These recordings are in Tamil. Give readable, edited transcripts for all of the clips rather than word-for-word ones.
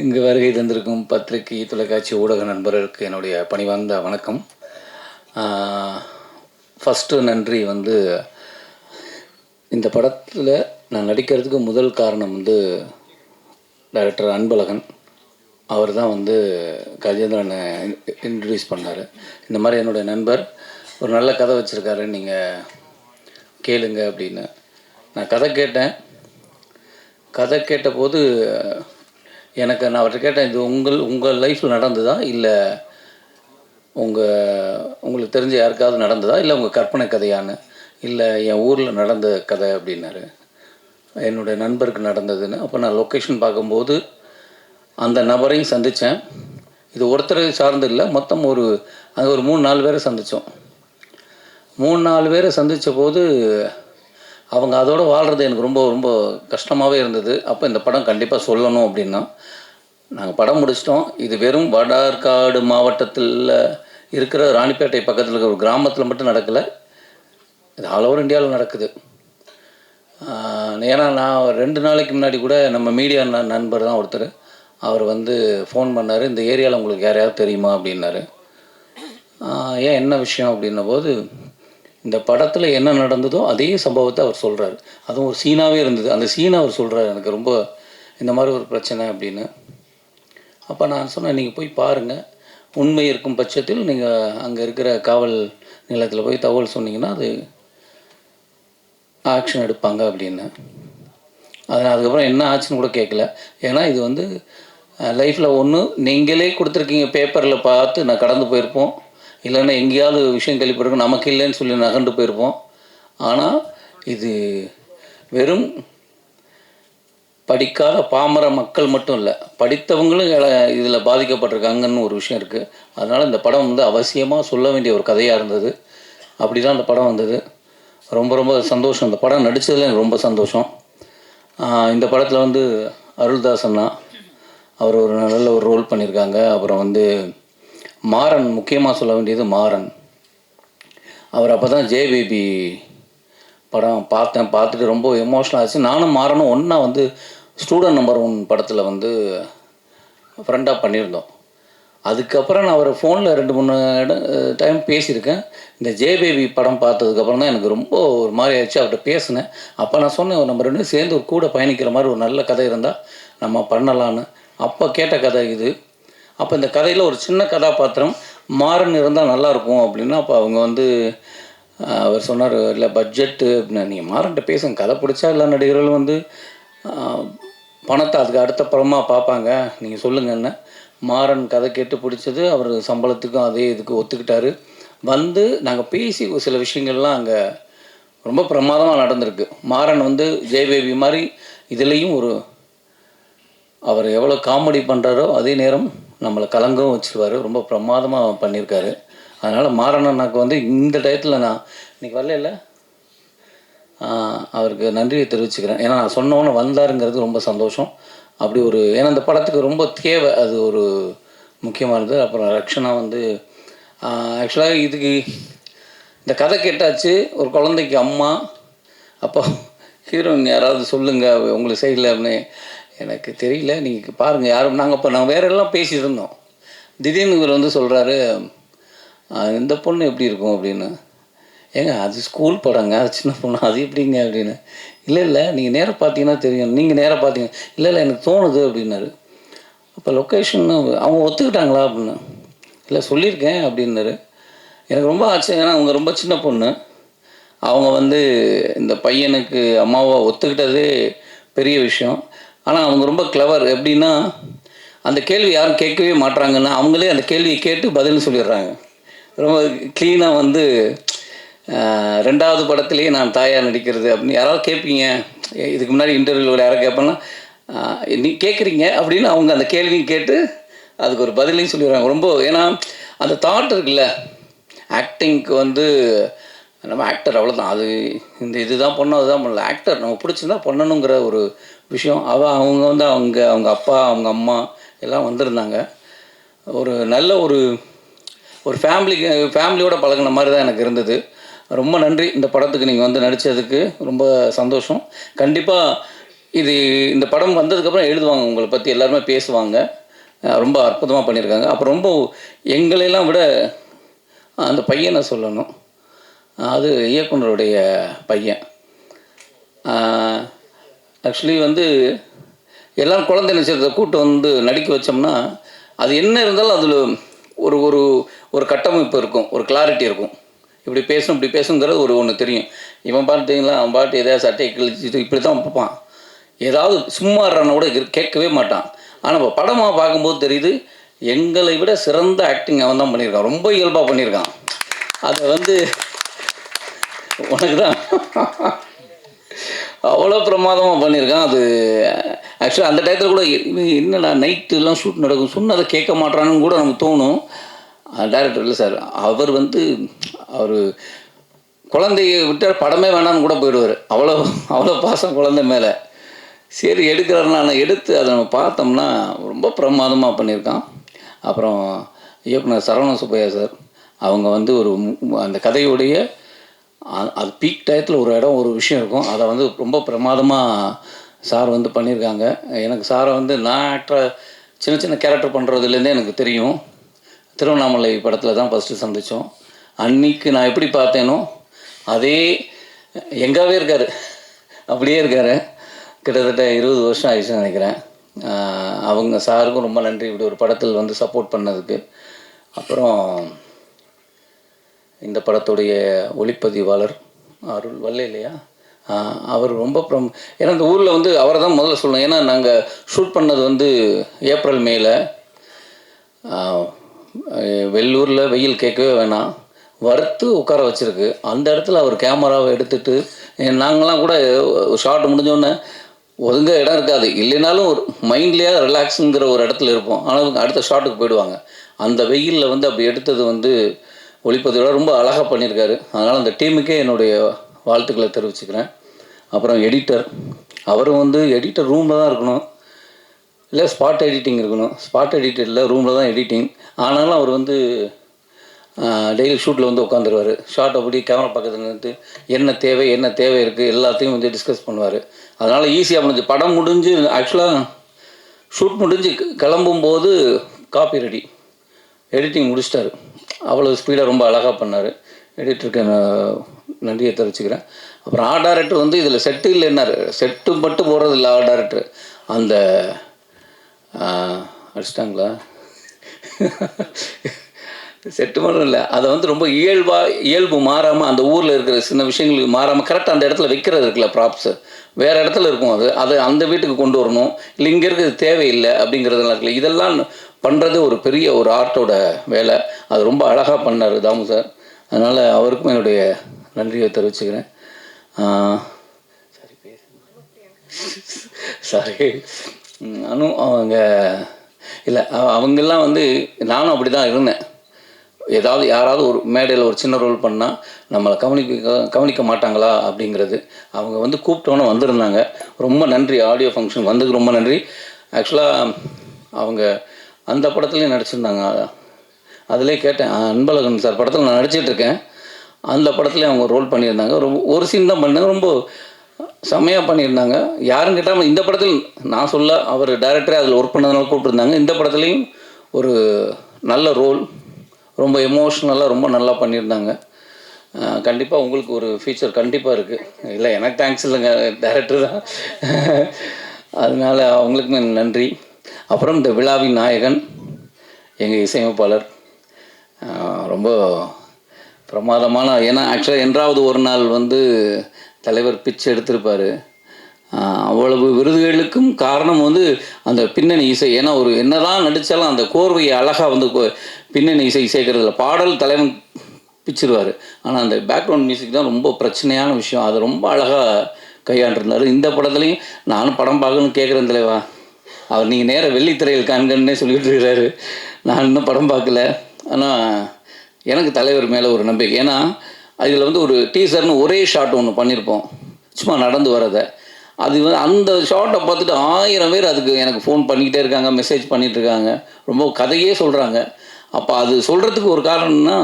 இங்கு வருகை தந்திருக்கும் பத்திரிகை தொலைக்காட்சி ஊடக நண்பர்களுக்கு என்னுடைய பணிவார்ந்த வணக்கம். ஃபஸ்ட்டு நன்றி வந்து இந்த படத்தில் நான் நடிக்கிறதுக்கு முதல் காரணம் வந்து டைரக்டர் அன்பழகன். அவர் தான் வந்து கஜேந்திரனை இன்ட்ரடியூஸ் பண்ணார். இந்த மாதிரி என்னுடைய நண்பர் ஒரு நல்ல கதை வச்சுருக்காரு, நீங்கள் கேளுங்க அப்படின்னு. நான் கதை கேட்டபோது நான் அவர்கிட்ட கேட்டேன், இது உங்கள் லைஃப்பில் நடந்ததா, இல்லை உங்களுக்கு தெரிஞ்ச யாருக்காவது நடந்ததா, இல்லை உங்கள் கற்பனை கதையான்னு. இல்லை, என் ஊரில் நடந்த கதை அப்படின்னாரு. என்னுடைய நண்பருக்கு நடந்ததுன்னு. அப்போ நான் லொக்கேஷன் பார்க்கும்போது அந்த நபரையும் சந்தித்தேன். இது ஒருத்தரை சார்ந்து இல்லை, மொத்தம் அங்கே ஒரு 3-4 பேரை சந்தித்தோம். 3-4 பேரை சந்தித்த போது அவங்க அதோடு வாழ்கிறது எனக்கு ரொம்ப ரொம்ப கஷ்டமாகவே இருந்தது. அப்போ இந்த படம் கண்டிப்பாக சொல்லணும் அப்படின்னா நாங்கள் படம் முடிச்சிட்டோம். இது வெறும் வடார்காடு மாவட்டத்தில் இருக்கிற ராணிப்பேட்டை பக்கத்தில் இருக்கிற ஒரு கிராமத்தில் மட்டும் நடக்கலை, இது ஆல் ஓவர் இந்தியாவில் நடக்குது. ஏன்னா நான் 2 நாளைக்கு முன்னாடி கூட நம்ம மீடியா நண்பர் தான் ஒருத்தர், அவர் வந்து ஃபோன் பண்ணார், இந்த ஏரியாவில் உங்களுக்கு யாரையாவது தெரியுமா அப்படின்னாரு. ஏன் என்ன விஷயம் அப்படின்ன போது, இந்த படத்தில் என்ன நடந்ததோ அதே சம்பவத்தை அவர் சொல்கிறார். அதுவும் ஒரு சீனாகவே இருந்தது. அந்த சீனை அவர் சொல்கிறார், எனக்கு ரொம்ப இந்த மாதிரி ஒரு பிரச்சனை அப்படின்னு. அப்போ நான் சொன்னேன், நீங்கள் போய் பாருங்கள், உண்மை இருக்கும் பட்சத்தில் நீங்கள் அங்கே இருக்கிற காவல் நிலையத்தில் போய் தகவல் சொன்னீங்கன்னா அது ஆக்ஷன் எடுப்பாங்க அப்படின்னு. அதுக்கப்புறம் என்ன ஆச்சுன்னு கூட கேட்கல. ஏன்னா இது வந்து லைஃப்பில் ஒன்று நீங்களே கொடுத்துருக்கீங்க, பேப்பரில் பார்த்து நான் கடந்து போயிருப்போம், இல்லைன்னா எங்கேயாவது விஷயம் கேள்விப்பட்டிருக்கோம், நமக்கு இல்லைன்னு சொல்லி நகண்டு போயிருப்போம். ஆனால் இது வெறும் படிக்காத பாமர மக்கள் மட்டும் இல்லை, படித்தவங்களும் இதில் பாதிக்கப்பட்டிருக்காங்கன்னு ஒரு விஷயம் இருக்குது. அதனால் இந்த படம் வந்து அவசியமாக சொல்ல வேண்டிய ஒரு கதையாக இருந்தது. அப்படி தான் இந்த படம் வந்தது. ரொம்ப ரொம்ப சந்தோஷம். இந்த படம் நடித்ததில் எனக்கு ரொம்ப சந்தோஷம். இந்த படத்தில் வந்து அருள்தாசன்னா அவர் ஒரு நல்ல ஒரு ரோல் பண்ணியிருக்காங்க. அப்புறம் வந்து மாறன், முக்கியமாக சொல்ல வேண்டியது மாறன். அவர் அப்போ தான் ஜேபேபி படம் பார்த்துட்டு ரொம்ப எமோஷ்னல் ஆச்சு. நானும் மாறனும் ஒன்றா வந்து ஸ்டூடெண்ட் நம்பர் 1 படத்தில் வந்து ஃப்ரெண்டாக பண்ணியிருந்தோம். அதுக்கப்புறம் நான் அவர் ஃபோனில் 2-3 டைம் பேசியிருக்கேன். இந்த ஜேபேபி படம் பார்த்ததுக்கப்புறம் தான் எனக்கு ரொம்ப ஒரு மாதிரி ஆயிடுச்சு. அவர்கிட்ட பேசினேன். அப்போ நான் சொன்னேன், நம்ம 2 சேர்ந்து ஒரு கூட பயணிக்கிற மாதிரி ஒரு நல்ல கதை இருந்தால் நம்ம பண்ணலான்னு. அப்போ கேட்ட கதை இது. அப்போ இந்த கதையில் ஒரு சின்ன கதாபாத்திரம் மாறன் இருந்தால் நல்லாயிருக்கும் அப்படின்னா, அப்போ அவங்க வந்து அவர் சொன்னார், இல்லை பட்ஜெட்டு அப்படின்னா, நீங்கள் மாறன்ட்ட பேசுங்க, கதை பிடிச்சா எல்லா நடிகர்களும் வந்து பணத்தை அதுக்கு அடுத்த படமாக பார்ப்பாங்க, நீங்கள் சொல்லுங்கன்னு. மாறன் கதை கேட்டு பிடிச்சது. அவர் சம்பளத்துக்கும் அதே இதுக்கு ஒத்துக்கிட்டார். வந்து நாங்கள் பேசி சில விஷயங்கள்லாம் அங்கே ரொம்ப பிரமாதமாக நடந்திருக்கு. மாறன் வந்து ஜெயபேபி மாதிரி இதுலேயும் அவர் எவ்வளோ காமெடி பண்ணுறாரோ அதே நேரம் நம்மளை கலங்கவும் வச்சுருவார். ரொம்ப பிரமாதமாக பண்ணியிருக்காரு. அதனால் மாறனன்னாக்கு வந்து இந்த டயத்தில் நான் இன்றைக்கி வரல, அவருக்கு நன்றியை தெரிவிச்சுக்கிறேன். ஏன்னா நான் சொன்னோன்னு வந்தாருங்கிறது ரொம்ப சந்தோஷம். அப்படி ஏன்னா இந்த படத்துக்கு ரொம்ப தேவை, அது ஒரு முக்கியமானது. அப்புறம் ரக்ஷனா வந்து ஆக்சுவலாக இதுக்கு இந்த கதை கேட்டாச்சு, ஒரு குழந்தைக்கு அம்மா. அப்போ ஹீரோயின் யாராவது சொல்லுங்கள் உங்களுக்கு சைடில் அப்படின்னு. எனக்கு தெரியல, நீங்கள் பாருங்கள் யாரும். நாங்கள் வேற எல்லாம் பேசிகிட்டு இருந்தோம். திடீர்னு இவர் வந்து சொல்கிறாரு, இந்த பொண்ணு எப்படி இருக்கும் அப்படின்னு. ஏங்க அது ஸ்கூல் படங்க, அது சின்ன பொண்ணு, அது எப்படிங்க அப்படின்னு. இல்லை நீங்கள் நேராக பார்த்தீங்கன்னா தெரியும், நீங்கள் நேராக பார்த்தீங்க. இல்லை எனக்கு தோணுது அப்படின்னாரு. அப்போ லொக்கேஷன் அவங்க ஒத்துக்கிட்டாங்களா அப்படின்னு. இல்லை சொல்லியிருக்கேன் அப்படின்னாரு. எனக்கு ரொம்ப ஆச்சரியம். ஏன்னா அவங்க ரொம்ப சின்ன பொண்ணு. அவங்க வந்து இந்த பையனுக்கு அம்மாவை ஒத்துக்கிட்டதே பெரிய விஷயம். ஆனால் அவங்க ரொம்ப கிளவர். எப்படின்னா, அந்த கேள்வி யாரும் கேட்கவே மாட்டுறாங்கன்னா அவங்களே அந்த கேள்வியை கேட்டு பதில் சொல்லிடுறாங்க. ரொம்ப க்ளீனாக வந்து 2வது படத்துலேயே நான் தாயார் நடிக்கிறது அப்படின்னு யாராவது கேட்பீங்க, இதுக்கு முன்னாடி இன்டர்வியூவில் யாராவது கேட்பேன்னா, நீ கேட்குறீங்க அப்படின்னு அவங்க அந்த கேள்வியும் கேட்டு அதுக்கு ஒரு பதிலையும் சொல்லிடுறாங்க. ரொம்ப ஏன்னா அந்த தாட் இருக்குல்ல, ஆக்டிங்க்கு வந்து நம்ம ஆக்டர் அவ்வளோதான், அது இந்த இதுதான் பண்ணணும் அதுதான் பண்ணல, ஆக்டர் நம்ம பிடிச்சிருந்தா பண்ணணுங்கிற ஒரு விஷயம். அவங்க வந்து அவங்க அப்பா அவங்க அம்மா எல்லாம் வந்திருந்தாங்க. ஒரு நல்ல ஒரு ஃபேமிலியோட பழகின மாதிரி தான் எனக்கு இருந்தது. ரொம்ப நன்றி. இந்த படத்துக்கு நீங்கள் வந்து நடித்ததுக்கு ரொம்ப சந்தோஷம். கண்டிப்பாக இது இந்த படம் வந்ததுக்கப்புறம் எழுதுவாங்க, உங்களை பற்றி எல்லாருமே பேசுவாங்க. ரொம்ப அற்புதமாக பண்ணியிருக்காங்க. அப்புறம் ரொம்ப எங்களையெல்லாம் விட அந்த பையனை சொல்லணும். அது இயக்குனருடைய பையன். ஆக்சுவலி வந்து எல்லோரும் குழந்தை நட்சத்திரத்தை கூட்டு வந்து நடிக்க வச்சோம்னா அது என்ன இருந்தாலும் அதில் ஒரு ஒரு ஒரு கட்டமைப்பு இருக்கும், ஒரு கிளாரிட்டி இருக்கும். இப்படி பேசணும் இப்படி பேசுங்கிறது ஒன்று தெரியும். இவன் பார்த்தீங்களா, அவன் பாட்டு எதாவது சட்டையை கிழிச்சிட்டு இப்படி தான் பார்ப்பான். ஏதாவது சும்மா கூட கேட்கவே மாட்டான். ஆனால் இப்போ படமாக பார்க்கும்போது தெரியுது, எங்களை விட சிறந்த ஆக்டிங் அவன் தான் பண்ணியிருக்கான். ரொம்ப இயல்பாக பண்ணியிருக்கான். அதை வந்து உனக்கு தான் அவ்வளோ பிரமாதமாக பண்ணியிருக்கான். அது ஆக்சுவலாக அந்த டயத்தில் கூட என்னடா நைட்டுலாம் ஷூட் நடக்கும், சொன்னதை கேட்க மாட்டான்னு கூட நமக்கு தோணும். டைரக்டர் இல்லை சார், அவர் வந்து அவர் குழந்தைய விட்டால் படமே வேணான்னு கூட போயிடுவார். அவ்வளோ அவ்வளோ பாசம் குழந்தை மேலே. சரி எடுக்கிறாருன்னா எடுத்து அதை நம்ம பார்த்தோம்னா ரொம்ப பிரமாதமாக பண்ணியிருக்கான். அப்புறம் இயக்குனர் சரவண சுப்பையா சார், அவங்க வந்து ஒரு அந்த கதையுடைய அது பீக் டயத்தில் ஒரு இடம் ஒரு விஷயம் இருக்கும், அதை வந்து ரொம்ப பிரமாதமாக சார் வந்து பண்ணியிருக்காங்க. எனக்கு சாரை வந்து நான் ஆக்டராக சின்ன சின்ன கேரக்டர் பண்ணுறதுலேருந்தே எனக்கு தெரியும். திருவண்ணாமலை படத்தில் தான் ஃபஸ்ட்டு சந்தித்தோம். அன்றைக்கி நான் எப்படி பார்த்தேனோ அதே எங்காவே இருக்கார், அப்படியே இருக்கார். கிட்டத்தட்ட 20 வருஷம் ஆயிடுச்சுன்னு நினைக்கிறேன். அவங்க சாருக்கும் ரொம்ப நன்றி, இப்படி ஒரு படத்தில் வந்து சப்போர்ட் பண்ணதுக்கு. அப்புறம் இந்த படத்துடைய ஒளிப்பதிவாளர் அருள் வல்ல இல்லையா, அவர் ரொம்ப ஏன்னா இந்த ஊரில் வந்து அவரை தான் முதல்ல சொல்லணும். ஏன்னா நாங்கள் ஷூட் பண்ணது வந்து ஏப்ரல் மேல, வெள்ளூரில் வெயில் கேட்கவே வேணாம், வறுத்து உட்கார வச்சுருக்கு. அந்த இடத்துல அவர் கேமராவை எடுத்துகிட்டு, நாங்களாம் கூட ஷார்ட் முடிஞ்சோடனே ஒதுங்க இடம் இருக்காது, இல்லைனாலும் ஒரு மைண்ட்லேயே ரிலாக்ஸுங்கிற ஒரு இடத்துல இருப்போம். ஆனால் அடுத்த ஷாட்டுக்கு போயிடுவாங்க. அந்த வெயிலில் வந்து அப்படி எடுத்தது வந்து ஒளிப்பதிவோட ரொம்ப அழகாக பண்ணியிருக்காரு. அதனால் அந்த டீமுக்கே என்னுடைய வாழ்த்துக்களை தெரிவிச்சுக்கிறேன். அப்புறம் எடிட்டர், அவரும் வந்து எடிட்டர் ரூமில் தான் இருக்கணும், இல்லை ஸ்பாட் எடிட்டிங் இருக்கணும். ஸ்பாட் எடிட்டரில் ரூமில் தான் எடிட்டிங். ஆனாலும் அவர் வந்து டெய்லி ஷூட்டில் வந்து உட்காந்துருவார். ஷார்ட் அப்படி கேமரா பக்கத்தில் நின்று என்ன தேவை இருக்குது எல்லாத்தையும் வந்து டிஸ்கஸ் பண்ணுவார். அதனால் ஈஸியாக முடிஞ்சு படம் முடிஞ்சு ஆக்சுவலாக ஷூட் முடிஞ்சு கிளம்பும்போது காப்பி ரெடி, எடிட்டிங் முடிச்சிட்டாரு. அவ்வளோ ஸ்பீடாக ரொம்ப அழகாக பண்ணார். எடிட்டருக்கு நன்றியை தெரிவிச்சுக்கிறேன். அப்புறம் ஆர்ட் டைரக்டர் வந்து இதில் செட்டு இல்லைன்னாரு, செட்டு மட்டும் போடுறது இல்லை ஆர்ட் டைரக்டர். அந்த அடிச்சிட்டாங்களா செட்டு மட்டும் இல்லை, அதை வந்து ரொம்ப இயல்பு மாறாமல் அந்த ஊரில் இருக்கிற சின்ன விஷயங்களுக்கு மாறாமல் கரெக்டாக அந்த இடத்துல வைக்கிறது இருக்குல்ல, ப்ராப்ஸு வேறு இடத்துல இருக்கும், அது அந்த வீட்டுக்கு கொண்டு வரணும், இல்லை இங்கே இருக்கிறது தேவையில்லை அப்படிங்கிறதெல்லாம் இருக்குல்ல, இதெல்லாம் பண்ணுறது ஒரு பெரிய ஒரு ஆர்ட்டோட வேலை. அது ரொம்ப அழகாக பண்ணார் தாமு சார். அதனால் அவருக்கும் என்னுடைய நன்றியை தெரிவிச்சுக்கிறேன். சாரி அவங்க இல்லை, அவங்கெல்லாம் வந்து நானும் அப்படி தான் இருந்தேன். ஏதாவது யாராவது ஒரு மேடையில் ஒரு சின்ன ரோல் பண்ணால் நம்மளை கவனிக்க மாட்டாங்களா அப்படிங்கிறது. அவங்க வந்து கூப்பிட்டோன்னே வந்திருந்தாங்க. ரொம்ப நன்றி, ஆடியோ ஃபங்க்ஷன் வந்ததுக்கு ரொம்ப நன்றி. ஆக்சுவலாக அவங்க அந்த படத்துலேயும் நடிச்சிருந்தாங்க. அதிலே கேட்டேன், அன்பழகன் சார் படத்தில் நான் நடிச்சிட்ருக்கேன், அந்த படத்துலேயும் அவங்க ரோல் பண்ணியிருந்தாங்க. ரொம்ப ஒரு சீன் தான் பண்ணாங்க, ரொம்ப செம்மையாக பண்ணியிருந்தாங்க. யாரும் கேட்டாமல் இந்த படத்தில் நான் சொல்ல, அவர் டைரக்டரே அதில் ஒர்க் பண்ணதுனால கூப்பிட்டுருந்தாங்க. இந்த படத்துலேயும் ஒரு நல்ல ரோல், ரொம்ப எமோஷ்னலாக ரொம்ப நல்லா பண்ணியிருந்தாங்க. கண்டிப்பாக உங்களுக்கு ஒரு ஃபியூச்சர் கண்டிப்பாக இருக்குது. இல்லை எனக்கு தேங்க்ஸ் இல்லைங்க, டைரக்டர் தான். அதனால் அவங்களுக்குமே நன்றி. அப்புறம் இந்த விழாவின் நாயகன் எங்கள் இசையமைப்பாளர், ரொம்ப பிரமாதமான, ஏன்னா ஆக்சுவலாக என்றாவது ஒரு நாள் வந்து தலைவர் பிச்சு எடுத்திருப்பார். அவ்வளவு விருதுகளுக்கும் காரணம் வந்து அந்த பின்னணி இசை. ஏன்னா ஒரு என்னதான் நடித்தாலும் அந்த கோர்வையை அழகாக வந்து பின்னணி இசை சேர்க்கறதில்ல, பாடல் தலைவன் பிச்சிருவார். ஆனால் அந்த பேக்ரவுண்ட் மியூசிக் தான் ரொம்ப பிரச்சனையான விஷயம். அது ரொம்ப அழகாக கையாண்டிருந்தார். இந்த படத்துலையும் நானும் படம் பார்க்கணும்னு கேட்குறேன் தலைவா, அவர் நீங்கள் நேராக வெள்ளித்திரையில் காண்கன்னே சொல்லிகிட்டு இருக்கிறாரு. நான் இன்னும் படம் பார்க்கல. ஆனால் எனக்கு தலைவர் மேலே ஒரு நம்பிக்கை. ஏன்னா அதில் வந்து ஒரு டீசர்னு ஒரே ஷாட் ஒன்று பண்ணியிருப்போம், சும்மா நடந்து வரதை. அது வந்து அந்த ஷார்ட்டை பார்த்துட்டு 1000 பேர் அதுக்கு எனக்கு ஃபோன் பண்ணிக்கிட்டே இருக்காங்க, மெசேஜ் பண்ணிகிட்ருக்காங்க, ரொம்ப கதையே சொல்கிறாங்க. அப்போ அது சொல்கிறதுக்கு ஒரு காரணம்னா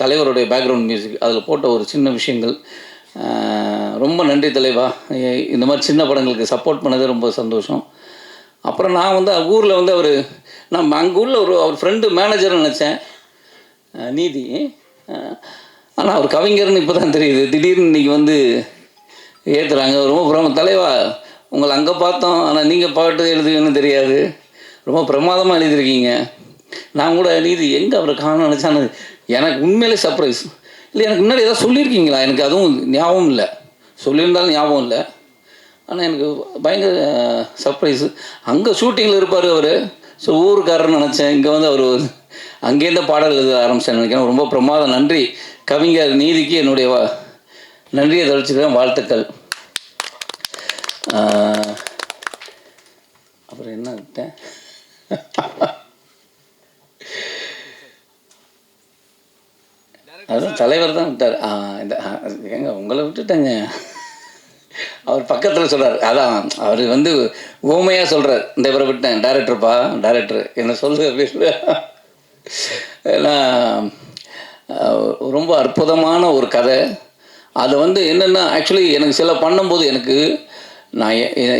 தலைவருடைய பேக்ரவுண்ட் மியூசிக், அதில் போட்ட ஒரு சின்ன விஷயங்கள் ரொம்ப நன்றி தலைவா. இந்த மாதிரி சின்ன படங்களுக்கு சப்போர்ட் பண்ணது ரொம்ப சந்தோஷம். அப்புறம் நான் வந்து ஊரில் வந்து நான் அங்கே ஊரில் அவர் ஃப்ரெண்டு மேனேஜர்னு நினச்சேன், நீதி. ஆனால் அவர் கவிஞர்னு இப்போ தான் தெரியுது. திடீர்னு இன்றைக்கி வந்து ஏற்றுறாங்க. ரொம்ப தலைவா, உங்களை அங்கே பார்த்தோம், ஆனால் நீங்கள் பாட்டு எழுதுவீங்கன்னு தெரியாது, ரொம்ப பிரமாதமாக எழுதியிருக்கீங்க. நான் கூட நீதி எங்கே அவரை காண நினச்சான்னு எனக்கு உண்மையிலே சர்ப்ரைஸ். இல்லை, எனக்கு முன்னாடி ஏதாவது சொல்லியிருக்கீங்களா? எனக்கு அதுவும் ஞாபகம் இல்லை. சொல்லியிருந்தாலும் ஞாபகம் இல்லை. ஆனால் எனக்கு பயங்கர சர்ப்ரைஸு. அங்கே ஷூட்டிங்கில் இருப்பார் அவர். ஸோ ஊருக்காரன்னு நினச்சேன். இங்கே வந்து அவர் அங்கேருந்து பாடல் எழுத ஆரம்பித்தேன் நினைக்கிறேன். ரொம்ப பிரமாதம். நன்றி கவிஞர் நீதிக்கு என்னுடைய நன்றியை தெரிவிச்சுக்கிறேன். வாழ்த்துக்கள். அப்புறம் என்ன விட்டேன்? அதுதான் தலைவர் தான் விட்டார். இந்த ஏங்க உங்களை விட்டுட்டேங்க. அவர் பக்கத்தில் சொல்கிறார். அதான் அவர் வந்து ஓமையாக சொல்கிறார், இந்த இவரை விட்டேன், டைரக்டர் என்ன சொல்லு அப்படின்னு. ஏன்னா ரொம்ப அற்புதமான ஒரு கதை. அதை வந்து என்னென்னா, ஆக்சுவலி எனக்கு சில பண்ணும்போது எனக்கு நான்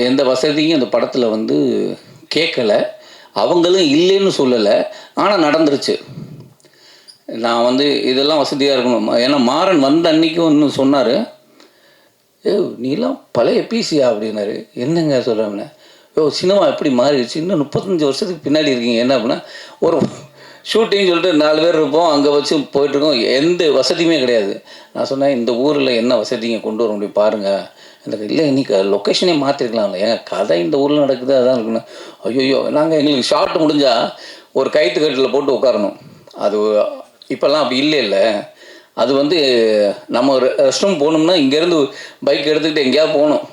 எந்த வசதியும் அந்த படத்தில் வந்து கேட்கலை, அவங்களும் இல்லைன்னு சொல்லலை. ஆனால் நடந்துருச்சு. நான் வந்து இதெல்லாம் வசதியாக இருக்கணும். ஏன்னா மாறன் வந்த அன்றைக்கி ஒன்று சொன்னார், நீலாம் பழைய பிசியா அப்படின்னாரு. என்னங்க சொல்கிறேன், சினிமா எப்படி மாறிடுச்சு, இன்னும் 35 வருஷத்துக்கு பின்னாடி இருக்கீங்க. என்ன அப்படின்னா, ஒரு ஷூட்டிங் சொல்லிட்டு 4 பேர் இருப்போம், அங்கே வச்சு போயிட்டுருக்கோம், எந்த வசதியுமே கிடையாது. நான் சொன்னேன், இந்த ஊரில் என்ன வசதிங்க கொண்டு வர முடியும் பாருங்கள். எனக்கு இல்லை, இன்றைக்கி லொக்கேஷனே மாற்றிருக்கலாம்ல, ஏங்க கதை இந்த ஊரில் நடக்குது, அதான் இருக்குன்னு. ஐயோ, நாங்கள் எங்களுக்கு ஷார்ட் முடிஞ்சால் ஒரு கயிற்று கட்டில் போட்டு உட்காரணும். அது இப்போல்லாம் அப்படி இல்லை. அது வந்து நம்ம ரெஸ்ட் ரூம் போகணும்னா இங்கேருந்து பைக் எடுத்துக்கிட்டு எங்கேயாவது போகணும்.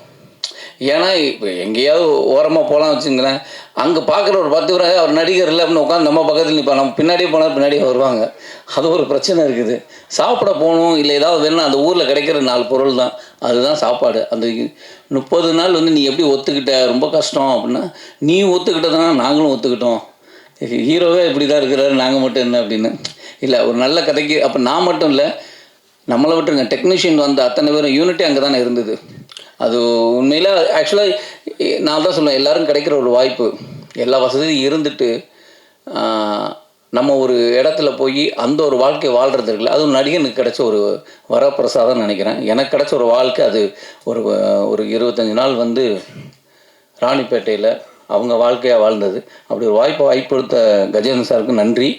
ஏன்னா இப்போ எங்கேயாவது ஓரமாக போகலாம் வச்சுங்களேன், அங்கே பார்க்குற ஒரு 10 பேர் அவர் நடிகர் இல்லை அப்படின்னு உட்காந்து நம்ம பக்கத்தில் நிற்பா, நம்ம பின்னாடியே போனால் பின்னாடியே வருவாங்க. அது ஒரு பிரச்சனை இருக்குது. சாப்பிட போகணும் இல்லை ஏதாவது வேணும், அந்த ஊரில் கிடைக்கிற 4 பொருள் தான், அதுதான் சாப்பாடு. அந்த 30 நாள் வந்து நீ எப்படி ஒத்துக்கிட்ட, ரொம்ப கஷ்டம் அப்படின்னா, நீ ஒத்துக்கிட்டதுனா நாங்களும் ஒத்துக்கிட்டோம், ஹீரோவே இப்படி தான் இருக்கிறாரு, நாங்கள் மட்டும் என்ன அப்படின்னு. இல்லை, ஒரு நல்ல கதைக்கு அப்போ நான் மட்டும் இல்லை, நம்மளை விட்டுருங்க, டெக்னீஷியன் வந்து அத்தனை பேரும் யூனிட்டி அங்கே தானே இருந்தது. அது உண்மையில் ஆக்சுவலாக நான் தான் சொல்லுவேன், எல்லோரும் கிடைக்கிற ஒரு வாய்ப்பு, எல்லா வசதியும் இருந்துட்டு நம்ம ஒரு இடத்துல போய் அந்த ஒரு வாழ்க்கை வாழ்கிறது இருக்குல்ல, அதுவும் நடிகனுக்கு கிடைச்ச ஒரு வரப்பிரசாதம் நினைக்கிறேன். எனக்கு கிடைச்ச ஒரு வாழ்க்கை அது. ஒரு 25 நாள் வந்து ராணிப்பேட்டையில் அவங்க வாழ்க்கையாக வாழ்ந்தது. அப்படி ஒரு வாய்ப்பு கொடுத்த கஜேந்திரன் சாருக்கு நன்றி.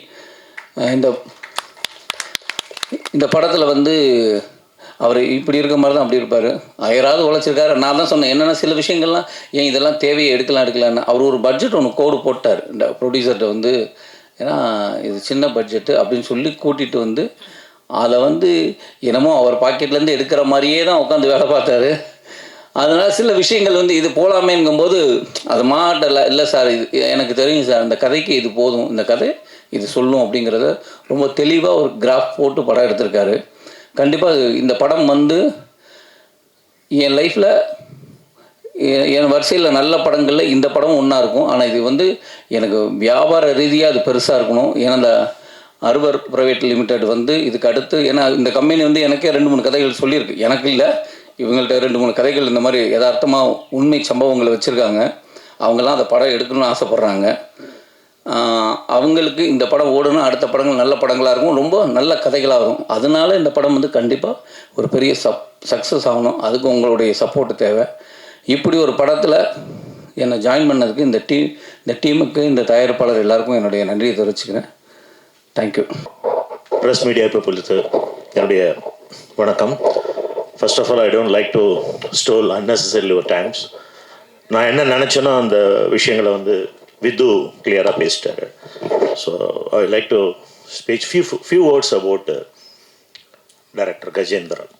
இந்த படத்தில் வந்து அவர் இப்படி இருக்க மாதிரி தான் அப்படி இருப்பார். யாராவது உழைச்சிருக்காரு. நான் தான் சொன்னேன், என்னென்னா சில விஷயங்கள்லாம் ஏன் இதெல்லாம் தேவையை எடுக்கலான்னு. அவர் ஒரு பட்ஜெட் ஒன்று கோடு போட்டார் இந்த ப்ரொடியூசர்கிட்ட வந்து, ஏன்னா இது சின்ன பட்ஜெட்டு அப்படின்னு சொல்லி கூட்டிகிட்டு வந்து அதை வந்து என்னமோ அவர் பாக்கெட்லேருந்து எடுக்கிற மாதிரியே தான் உட்காந்து வேலை பார்த்தாரு. அதனால் சில விஷயங்கள் வந்து இது போகலாமேங்கும்போது அது மாட்டலை. இல்லை சார், இது எனக்கு தெரியும் சார், அந்த கதைக்கு இது போதும், இந்த கதை இது சொல்லும் அப்படிங்கிறத ரொம்ப தெளிவாக ஒரு கிராஃப் போட்டு படம் எடுத்திருக்காரு. கண்டிப்பாக இந்த படம் வந்து என் லைஃப்பில் என் வரிசையில் நல்ல படங்களில் இந்த படம் ஒன்றா இருக்கும். ஆனால் இது வந்து எனக்கு வியாபார ரீதியாக அது பெருசாக இருக்கணும். ஏன்னா இந்த அர்வர் ப்ரைவேட் லிமிடெட் வந்து இதுக்கு அடுத்து, ஏன்னா இந்த கம்பெனி வந்து எனக்கே 2-3 கதைகள் சொல்லியிருக்கு. எனக்கு இல்லை, இவங்கள்ட்ட 2-3 கதைகள் இந்த மாதிரி யதார்த்தமாக உண்மை சம்பவங்களை வச்சுருக்காங்க. அவங்கெல்லாம் அந்த படம் எடுக்கணும்னு ஆசைப்பட்றாங்க. அவங்களுக்கு இந்த படம் ஓடணும், அடுத்த படங்கள் நல்ல படங்களாக இருக்கும், ரொம்ப நல்ல கதைகளாக வரும். அதனால இந்த படம் வந்து கண்டிப்பாக ஒரு பெரிய சக்ஸஸ் ஆகணும். அதுக்கு உங்களுடைய சப்போர்ட்டு தேவை. இப்படி ஒரு படத்தில் என்னை ஜாயின் பண்ணதுக்கு இந்த டீமுக்கு, இந்த தயாரிப்பாளர் எல்லாருக்கும் என்னுடைய நன்றியை தெரிவிச்சுக்கிறேன். தேங்க்யூ. ப்ரெஸ் மீடியா பீப்புளுக்கு என்னுடைய வணக்கம். First of all, I don't like to stall unnecessarily your times. நான் என்ன நினச்சேனோ அந்த விஷயங்களை வந்து வித்து கிளியராக பேசிட்டாரு. So I like to speech few words about director Gajendran.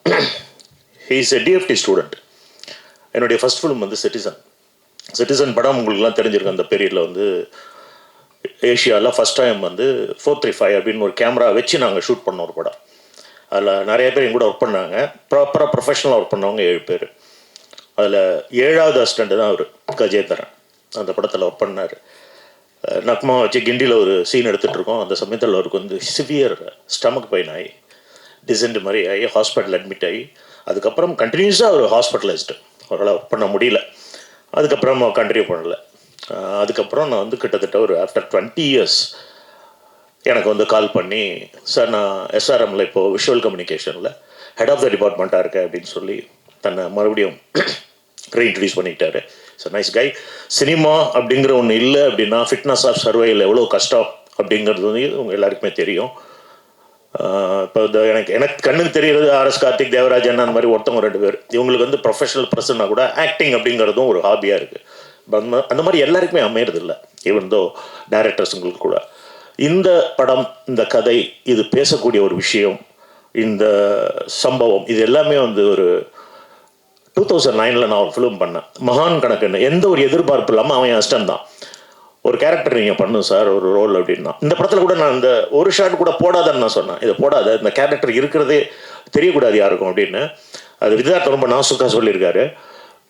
He is a DFT student. என்னுடைய ஃபர்ஸ்ட் ஃபிலிம் வந்து சிட்டிசன் படம் உங்களுக்குலாம் தெரிஞ்சிருக்கு. அந்த பீரியடில் வந்து ஏஷியாவில் ஃபஸ்ட் டைம் வந்து 435 அப்படின்னு ஒரு கேமரா வச்சு நாங்கள் ஷூட் பண்ணோம் ஒரு படம். அதில் நிறைய பேர் எங்கூட ஒர்க் பண்ணாங்க. ப்ராப்பராக ப்ரொஃபஷனலாக ஒர்க் பண்ணவங்க 7 பேர். அதில் 7வது அசிஸ்டண்ட்டு தான் அவர் கஜேந்திரன். அந்த படத்தில் ஒர்க் பண்ணார். நக்மா வச்சு கிண்டியில் ஒரு சீன் எடுத்துகிட்டு இருக்கோம். அந்த சமயத்தில் அவருக்கு வந்து சிவியர் ஸ்டமக் பெயின் ஆகி டிசென்ட் மாதிரி ஆகி ஹாஸ்பிட்டல் அட்மிட் ஆகி அதுக்கப்புறம் கண்டினியூஸாக அவர் ஹாஸ்பிட்டலைஸ்டு, அவரால் ஒர்க் பண்ண முடியல. அதுக்கப்புறம் கண்டினியூ பண்ணல. அதுக்கப்புறம் நான் வந்து கிட்டத்தட்ட ஒரு ஆஃப்டர் 20 years எனக்கு வந்து கால் பண்ணி, சார் நான் எஸ்ஆர்எம்மில் இப்போது விஷுவல் கம்யூனிகேஷனில் ஹெட் ஆஃப் த டிபார்ட்மெண்ட்டாக இருக்கேன் அப்படின்னு சொல்லி தன்னை மறுபடியும் ரீஇன்ட்ரடியூஸ் பண்ணிக்கிட்டாரு. So nice guy. சினிமா அப்படிங்கிற ஒன்று இல்லை அப்படின்னா ஃபிட்னஸ் ஆஃப் சர்வைவில் எவ்வளோ கஷ்டம் அப்படிங்கிறது வந்து உங்கள் எல்லாருக்குமே தெரியும். இப்போ எனக்கு கண்ணுக்கு தெரிகிறது ஆர்எஸ் கார்த்திக், தேவராஜன் அந்த மாதிரி ஒருத்தவங்க 2 பேர். இவங்களுக்கு வந்து ப்ரொஃபஷனல் பர்சன்னா கூட ஆக்டிங் அப்படிங்கிறதும் ஒரு ஹாபியாக இருக்குது. அந்த மாதிரி எல்லாருக்குமே அமையிறது இல்லை, ஈவன் தோ டைரக்டர்ஸுங்களுக்கு கூட. இந்த படம், இந்த கதை, இது பேசக்கூடிய ஒரு விஷயம், இந்த சம்பவம், இது எல்லாமே வந்து ஒரு 2009 நான் ஒரு ஃபிலிம் பண்ணேன், மகான் கணக்குன்னு. எந்த ஒரு எதிர்பார்ப்பு இல்லாமல் அவன் அஸ்டன் தான், ஒரு கேரக்டர் நீங்கள் பண்ணும் சார் ஒரு ரோல் அப்படின்னா. இந்த படத்தில் கூட நான் இந்த ஒரு ஷாட் கூட போடாதன்னு நான் சொன்னேன், இதை போடாத, இந்த கேரக்டர் இருக்கிறதே தெரியக்கூடாது யாருக்கும் அப்படின்னு. அது விதார்த்த ரொம்ப நாசுக்காக சொல்லியிருக்காரு.